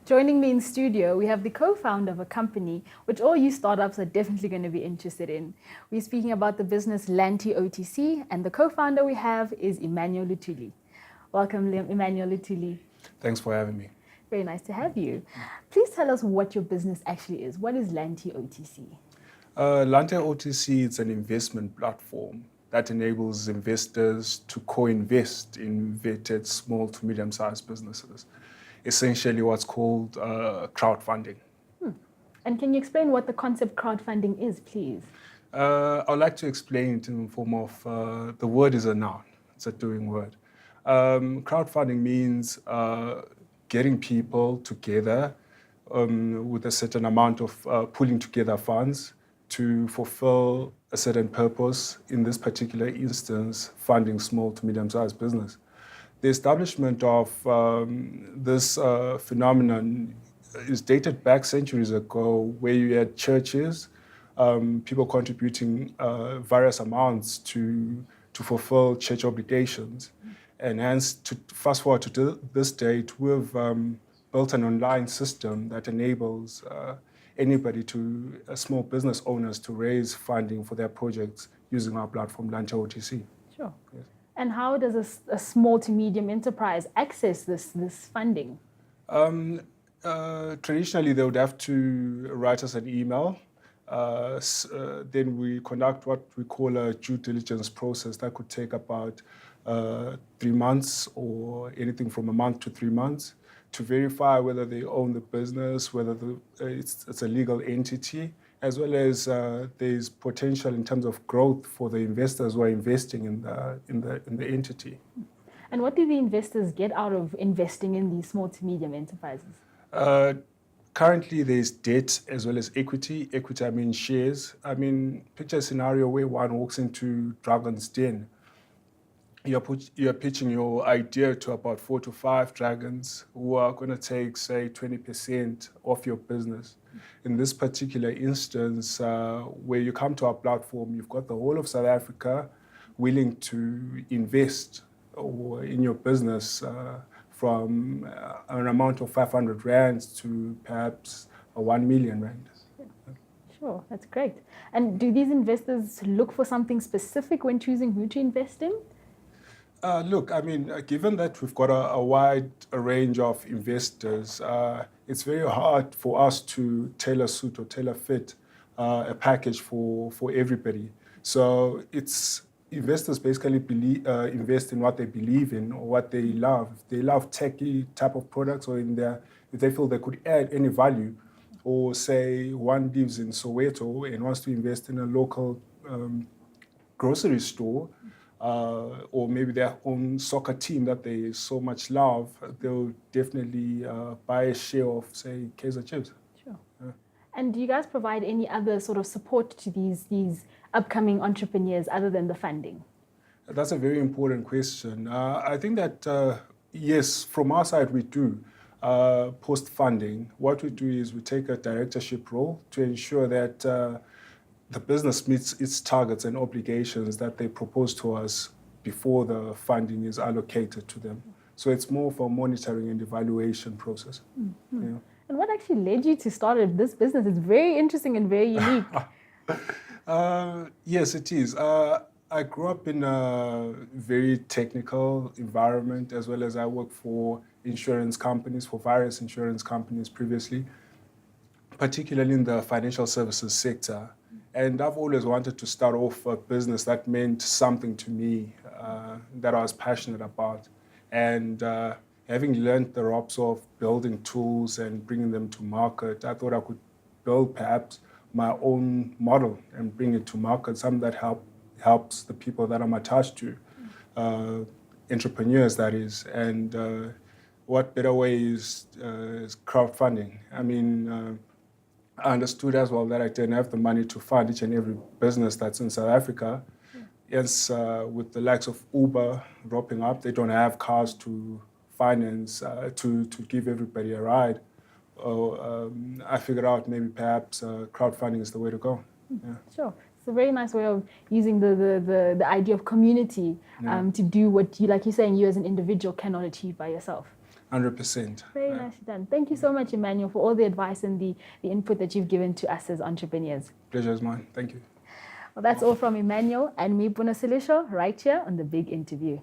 Joining me in studio, we have the co-founder of a company which all you startups are definitely going to be interested in. We're speaking about the business Lante OTC, and the co-founder we have is Emmanuel Luthuli. Welcome, Emmanuel Luthuli. Thanks for having me. Very nice to have you. Please tell us what your business actually is. What is Lante OTC? Lante OTC is an investment platform that enables investors to co-invest in vetted small to medium-sized businesses. Essentially what's called crowdfunding. And can you explain what the concept crowdfunding is, please? I'd like to explain it in the form of the word is a noun. It's a doing word. Crowdfunding means getting people together with a certain amount of pulling together funds to fulfill a certain purpose, in this particular instance, funding small to medium-sized business. The establishment of this phenomenon is dated back centuries ago, where you had churches, people contributing various amounts to fulfill church obligations. And hence, to fast forward to this date, we've built an online system that enables anybody small business owners to raise funding for their projects using our platform, Lante OTC. Sure. Yes. And how does a small to medium enterprise access this funding? Traditionally, they would have to write us an email. Then we conduct what we call a due diligence process that could take about 3 months or anything from a month to 3 months to verify whether they own the business, whether it's a legal entity, as well as there's potential in terms of growth for the investors who are investing in the entity. And what do the investors get out of investing in these small to medium enterprises? Currently, there's debt as well as equity. Equity, I mean shares. I mean, picture a scenario where one walks into Dragon's Den. You're pitching your idea to about 4 to 5 dragons who are going to take, say, 20% of your business. In this particular instance, where you come to our platform, you've got the whole of South Africa willing to invest in your business from an amount of 500 rands to perhaps 1 million rand. Sure, that's great. And do these investors look for something specific when choosing who to invest in? Look, I mean, given that we've got a wide range of investors, it's very hard for us to tailor suit or tailor fit a package for everybody. So investors basically invest in what they believe in or what they love. If they love techy type of products, or if they feel they could add any value, or say one lives in Soweto and wants to invest in a local grocery store, or maybe their own soccer team that they so much love, they'll definitely buy a share of, say, Kaizer Chiefs. Sure. And do you guys provide any other sort of support to these upcoming entrepreneurs other than the funding? That's a very important question. I think that, yes, from our side we do. Post-funding, what we do is we take a directorship role to ensure that the business meets its targets and obligations that they propose to us before the funding is allocated to them. So it's more of a monitoring and evaluation process. Mm-hmm. Yeah. And what actually led you to start this business? It's very interesting and very unique. Yes, it is. I grew up in a very technical environment, as well as I worked for various insurance companies previously, particularly in the financial services sector. And I've always wanted to start off a business that meant something to me, that I was passionate about. And having learned the ropes of building tools and bringing them to market, I thought I could build perhaps my own model and bring it to market, something that helps the people that I'm attached to, entrepreneurs, that is. And what better way is crowdfunding? I mean, I understood as well that I didn't have the money to fund each and every business that's in South Africa. Yeah. Yes, with the likes of Uber dropping up, they don't have cars to finance to give everybody a ride. I figured out maybe perhaps crowdfunding is the way to go. Yeah. Sure. It's a very nice way of using the idea of community to do what you, like you're saying, you as an individual cannot achieve by yourself. 100%. Very nicely done. Thank you so much, Emmanuel, for all the advice and the input that you've given to us as entrepreneurs. Pleasure is mine. Thank you. Well, that's all from Emmanuel and me, Puno, right here on The Big Interview.